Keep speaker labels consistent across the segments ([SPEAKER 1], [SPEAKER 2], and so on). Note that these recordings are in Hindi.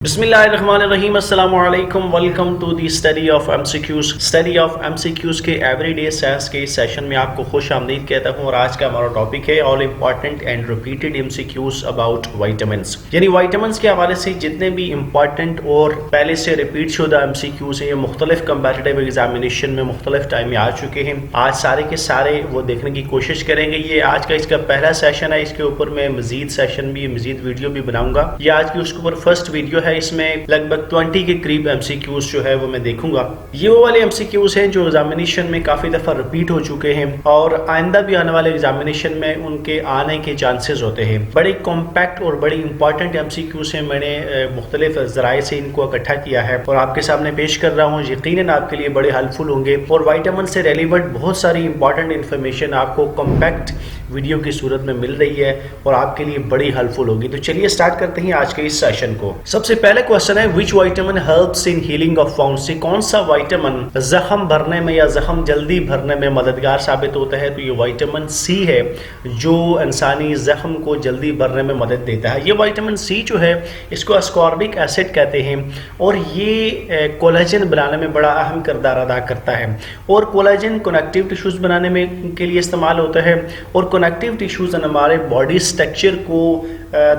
[SPEAKER 1] बिस्मिल्लाहिर्रहमानिर्रहीम अस्सलामु अलैकुम welcome to the study of MCQs के एवरीडे साइंस के सेशन में आपको खुश आमदीद कहता हूँ। और आज का हमारा टॉपिक है all important and repeated MCQs about vitamins, यानी वाइटामिन्स के हवाले से जितने भी इंपॉर्टेंट और पहले से रिपीट शुदा एमसीक्यूज़ हैं ये मुख्तलिफ कंपैटिटिव एग्जामिनेशन में मुख्तलिफ टाइम में आ चुके हैं। आज सारे के सारे वो देखने की कोशिश करेंगे। ये आज का इसका पहला सेशन है, इसके ऊपर मैं मजीद सेशन भी मजीद वीडियो भी बनाऊंगा। ये आज की उसके ऊपर फर्स्ट वीडियो है, इसमें लगभग 20 के करीब एमसीक्यूज जो है वो मैं देखूंगा। ये वो वाले एमसीक्यूज हैं जो एग्जामिनेशन में काफी दफा रिपीट हो चुके हैं और आइंदा भी आने वाले एग्जामिनेशन में उनके आने के चांसेस होते हैं। बड़े कॉम्पैक्ट और बड़ी इंपॉर्टेंट एमसीक्यूज हैं। मैंने मुख्तलिफ जराए से इनको इकट्ठा किया है और आपके सामने पेश कर रहा हूँ। यकीनन आपके लिए बड़े हेल्पफुल होंगे और वाइटामिन से रेलिवेंट बहुत सारी इंपॉर्टेंट इंफॉर्मेशन आपको कॉम्पैक्ट वीडियो की सूरत में मिल रही है और आपके लिए बड़ी हेल्पफुल होगी। तो चलिए स्टार्ट करते हैं आज के इस सेशन को। सबसे पहले क्वेश्चन है which vitamin helps in healing of wounds, से कौन सा विटामिन जख्म भरने में या जख्म जल्दी भरने में मददगार साबित होता है। तो ये विटामिन सी है जो इंसानी जख्म को जल्दी भरने में मदद देता है। ये विटामिन सी जो है इसको अस्कॉर्बिक एसिड कहते हैं और ये कोलेजन बनाने में बड़ा अहम किरदार अदा करता है और कोलेजन कनेक्टिव टिश्यूज बनाने में के लिए इस्तेमाल होता है और कनेक्टिव टिश्यूज हमारे बॉडी स्ट्रक्चर को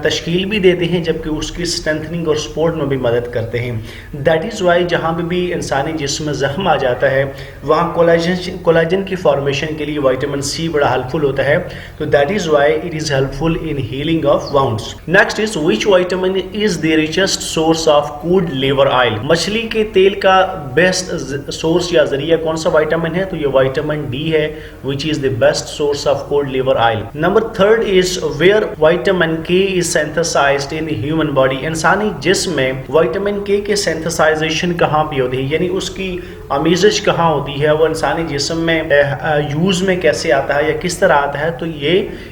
[SPEAKER 1] तश्कील भी देते हैं जबकि उसकी स्ट्रेंथनिंग और सपोर्ट में भी मदद करते हैं। दैट इज़ वाई जहाँ पे भी इंसानी जिस्म में जख्म आ जाता है वहाँ कोलेजन की फॉर्मेशन के लिए विटामिन सी बड़ा हेल्पफुल होता है। तो that is why it is helpful in healing of wounds. Next is which vitamin is the richest source of good liver oil, मछली के तेल का बेस्ट सोर्स या जरिया कौन सा विटामिन है। तो ये विटामिन डी है which is the best source of good liver oil. Number third is where vitamin K is synthesized in the human body, इंसानी जिस्म में विटामिन के सिंथेसाइजेशन कहाँ पे होती है, यानी उसकी अमीज़श कहाँ होती है, वो इंसानी जिस्म में यूज़ में कैसे आता है या किस तरह आता है। तो ये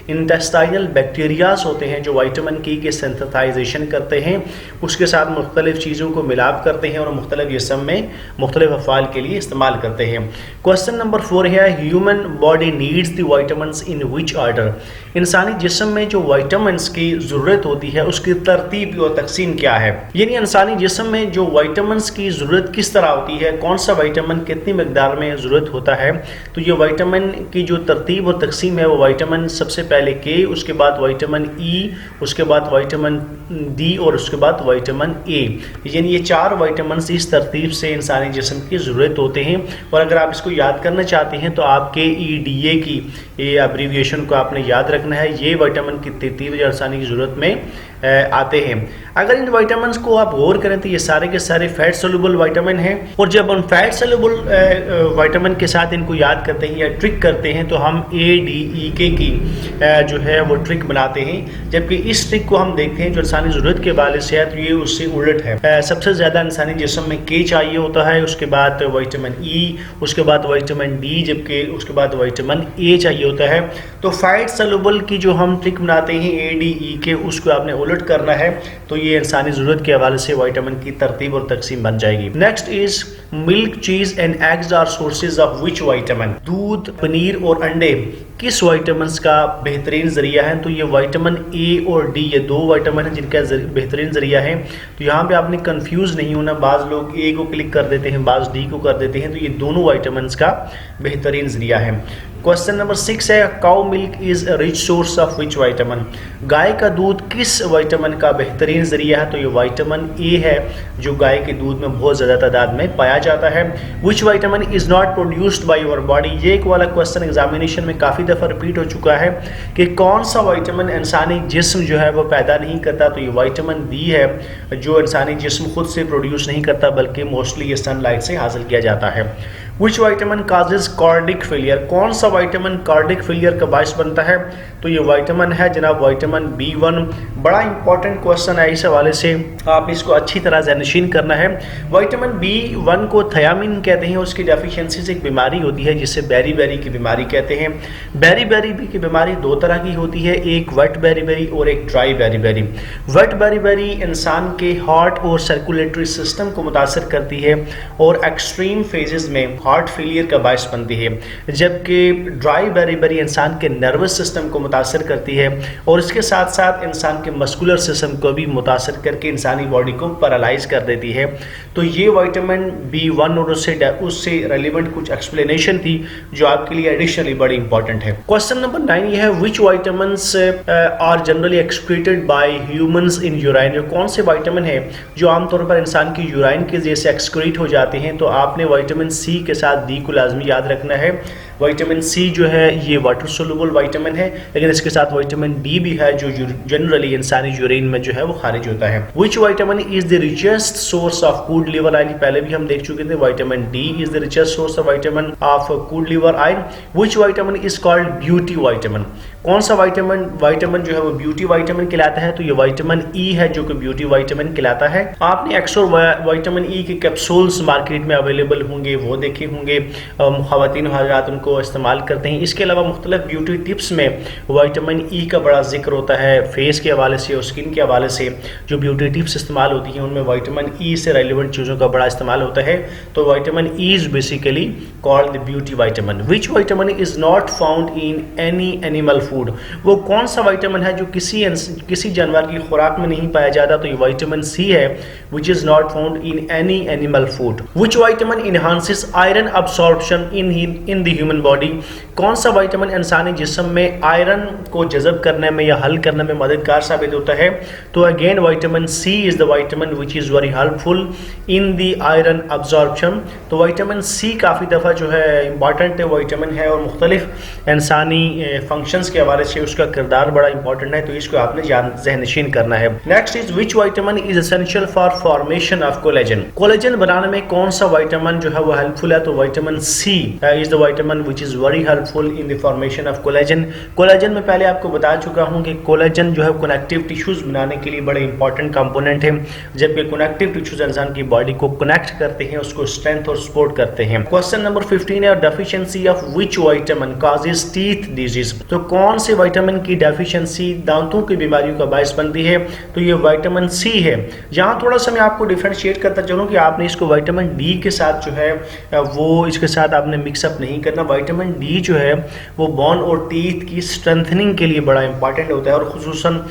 [SPEAKER 1] इंटेस्टाइनल बैक्टीरियाज होते हैं जो विटामिन के सिंथेसाइजेशन करते हैं, उसके साथ मुख्तलिफ चीज़ों को मिलाप करते हैं और मुख्तलिफ जिस्म में मुख्तलिफ अफ़ाल के लिए इस्तेमाल करते हैं। क्वेश्चन नंबर 4 है human body needs the vitamins in which order, इंसानी जिस्म में जो विटामिन्स की ज़रूरत होती है उसकी तरतीब और तकसीम क्या है, यानी इंसानी जिस्म में जो विटामिन्स की ज़रूरत किस तरह होती है, कौन सा विटामिन कितनी मकदार में ज़रूरत होता है। तो ये विटामिन की जो तरतीब और तकसीम है वो विटामिन सबसे पहले के, उसके बाद विटामिन ई, उसके बाद विटामिन डी और उसके बाद विटामिन ए, यानी ये 4 विटामिन इस तरतीब से इंसानी जिस्म की ज़रूरत होते हैं। और अगर आप इसको याद करना चाहते हैं तो आपके EDA की ये अब्रीविएशन को आपने याद रखना है। ये विटामिन की तरतीब जो इंसानी की ज़रूरत में आते हैं। अगर इन विटामिन्स को आप गौर करें तो ये सारे के सारे फैट सोल्यूबल विटामिन हैं और जब हम फैट सोल्यूबल विटामिन के साथ इनको याद करते हैं या ट्रिक करते हैं तो हम ADEK की जो है वो ट्रिक बनाते हैं, जबकि इस ट्रिक को हम देखते हैं जो इंसानी ज़रूरत के हवाले से है तो ये उससे उलट है। सबसे ज़्यादा इंसानी जिस्म में के चाहिए होता है, उसके बाद विटामिन ई, उसके बाद विटामिन डी, जबकि उसके बाद विटामिन ए चाहिए होता है। तो फैट सोल्यूबल की जो हम ट्रिक बनाते हैं ADEK उसको आपने उलट करना है तो ये इंसानी ज़रूरत के हवाले से विटामिन की तरतीब और तकसीम बन जाएगी। Next is milk, cheese and eggs are sources of which vitamin, दूध, पनीर और अंडे किस विटामिन का बेहतरीन जरिया है। तो ये विटामिन ए और डी, ये 2 विटामिन है जिनका बेहतरीन जरिया है। तो यहाँ पे आपने कंफ्यूज नहीं होना, बाज़ लोग ए को क्लिक कर देते हैं, बाज़ डी को कर देते हैं। तो ये दोनों विटामिन का बेहतरीन जरिया है। क्वेश्चन नंबर 6 है cow milk is rich source of which vitamin, गाय का दूध किस विटामिन का बेहतरीन जरिया है। तो ये विटामिन ए है जो गाय के दूध में बहुत ज़्यादा तादाद में पाया जाता है। Which vitamin is not produced by your body, ये एक वाला क्वेश्चन एग्जामिनेशन में काफ़ी दफ़ा रिपीट हो चुका है कि कौन सा विटामिन इंसानी जिस्म जो है वो पैदा नहीं करता। तो ये विटामिन डी है जो इंसानी जिस्म खुद से प्रोड्यूस नहीं करता बल्कि मोस्टली ये सनलाइट से हासिल किया जाता है। Which vitamin causes cardiac failure, कौन सा विटामिन कार्डिक फेलियर का बायस बनता है। तो ये विटामिन है जनाब विटामिन B1। बड़ा इंपॉर्टेंट क्वेश्चन है, इस हवाले से आप इसको अच्छी तरह ज़हनशीन करना है। विटामिन B1 को थियामिन कहते हैं, उसकी डेफिशिएंसी से एक बीमारी होती है जिसे बेरी बेरी की बीमारी कहते हैं। बेरी बेरी की बीमारी 2 तरह की होती है, एक वेट बेरी बेरी और एक dry beriberi. Wet beriberi इंसान के हार्ट और सर्कुलेटरी सिस्टम को मुतासर करती है और एक्सट्रीम फेजेस में हार्ट फेलियर का बायस बनती है, जबकि ड्राई बेरीबेरी इंसान के नर्वस सिस्टम को मुतासर करती है और इसके साथ साथ इंसान के मस्कुलर सिस्टम को भी मुतासर करके इंसानी बॉडी को पैरालाइज कर देती है। तो ये विटामिन B1 और उससे रेलिवेंट कुछ एक्सप्लेनेशन थी जो आपके लिए एडिशनली बड़ी इंपॉर्टेंट है। क्वेश्चन नंबर 9 ये है, which vitamins are generally excreted by humans in urine. जो कौन से विटामिन है जो आमतौर पर इंसान की यूराइन के जरिए से एक्सक्रीट हो जाते हैं। तो आपने विटामिन सी के साथ डी को लाजमी याद रखना है। विटामिन सी जो है ये वाटर सोल्यूबल विटामिन है, लेकिन इसके साथ विटामिन डी भी है जो जनरली इंसानी यूरिन में जो है वो खारिज होता है। Which vitamin is the richest source of good liver iron, पहले भी हम देख चुके थे। Vitamin D is the richest source of vitamin of good liver iron. Which vitamin is called beauty vitamin, कौन सा विटामिन जो है वो ब्यूटी विटामिन कहलाता है। तो ये विटामिन ई है जो कि ब्यूटी विटामिन कहलाता है। आपने अक्सर विटामिन ई के कैप्सूल्स मार्केट में अवेलेबल होंगे, वो देखे होंगे, खवातीन हज़रात उनको इस्तेमाल करते हैं। इसके अलावा मुख्तलिफ ब्यूटी टिप्स में विटामिन ई का बड़ा जिक्र होता है। फेस के हवाले से और स्किन के हवाले से जो ब्यूटी टिप्स इस्तेमाल होती हैं उनमें विटामिन ई से रेलिवेंट चीज़ों का बड़ा इस्तेमाल होता है। तो vitamin E is basically called the beauty vitamin. Which vitamin is not found in any animal food, वो कौन सा विटामिन है जो किसी जानवर की खुराक में नहीं पाया जाता। तो ये विटामिन सी है, which is not found in any animal food. Which vitamin enhances iron absorption in the human body, कौन सा विटामिन इंसानी जिस्म में आयरन को जज़ब करने में या हल करने में मददगार साबित होता है। तो again vitamin C is the vitamin which is very helpful in the iron absorption. तो विटामिन सी काफ़ी दफ़ा जो है इंपॉर्टेंट विटामिन है और मुख्तलिफ इंसानी फंक्शंस के हवाले से उसका किरदार बड़ा इंपॉर्टेंट है। तो इसको आपने ज़हनशीन करना है। Next is which vitamin is essential for formation of collagen, collagen बनाने में कौन सा विटामिन जो है वो हेल्पफुल है। तो vitamin C is the vitamin which is very helpful in the formation of collagen. Collagen में पहले आपको बता चुका हूं कि कोलेजन जो है कनेक्टिव टिश्यूज बनाने के लिए बड़े इंपॉर्टेंट कंपोनेंट है, जबकि कनेक्टिव टिश्यूज इंसान की बॉडी को कनेक्ट करते हैं, उसको स्ट्रेंथ और सपोर्ट करते हैं। क्वेश्चन नंबर 15 है, deficiency of which vitamin causes teeth disease. तो कौन से विटामिन की डेफिशिएंसी दांतों की बीमारियों का बायस बनती है। तो ये विटामिन सी है। यहाँ थोड़ा सा मैं आपको डिफरेंशिएट करता चलूँ कि आपने इसको विटामिन डी के साथ जो है वो इसके साथ आपने मिक्सअप नहीं करना। विटामिन डी जो है वो बोन और टीथ की स्ट्रेंथनिंग के लिए बड़ा इंपॉर्टेंट होता है और खुसूसन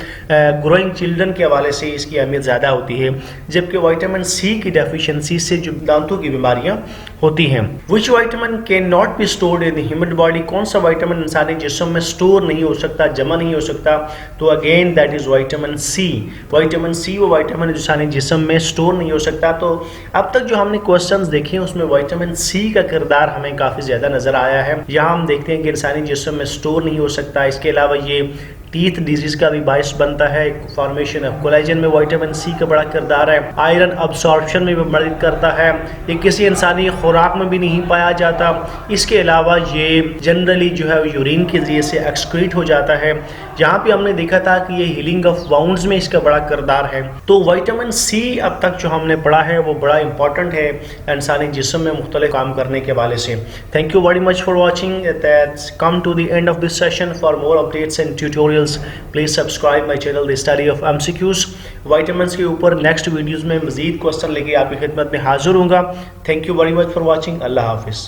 [SPEAKER 1] ग्रोइंग चिल्ड्रन के हवाले से इसकी अहमियत ज़्यादा होती है, जबकि विटामिन सी की डेफिशिएंसी से जो दांतों की बीमारियां होती हैं। Which vitamin can not be stored in the human body, कौन सा विटामिन इंसानी जिस्म में स्टोर नहीं हो सकता, जमा नहीं हो सकता। तो again that is vitamin C. Vitamin C वो विटामिन इंसानी जिस्म में स्टोर नहीं हो सकता। तो अब तक जो हमने क्वेश्चंस देखे हैं उसमें विटामिन सी का किरदार हमें काफ़ी ज़्यादा नज़र आया है। यहाँ हम देखते हैं कि इंसानी जिस्म में स्टोर नहीं हो सकता। इसके अलावा ये टीथ डिजीज का भी बायस बनता है। फॉर्मेशन ऑफ कोलेजन में विटामिन सी का बड़ा किरदार है। आयरन अब्सॉर्प्शन में भी मदद करता है। ये किसी इंसानी खुराक में भी नहीं पाया जाता। इसके अलावा ये जनरली जो है यूरिन के जरिए से एक्सक्रीट हो जाता है। यहाँ पे हमने देखा था कि ये हीलिंग ऑफ वाउंड्स में इसका बड़ा किरदार है। तो विटामिन सी अब तक जो हमने पढ़ा है वो बड़ा इंपॉर्टेंट है इंसानी जिस्म में मुख्तलिफ काम करने के हवाले से। Thank you very much for watching. That's come to the end of this session. For more updates and tutorial please subscribe my channel the study of MCQs। Vitamins के ऊपर नेक्स्ट वीडियोस में मजीद क्वेश्चन लेके आपकी खिदमत में हाजिर होऊंगा। Thank you very much for watching. अल्लाह हाफिज़।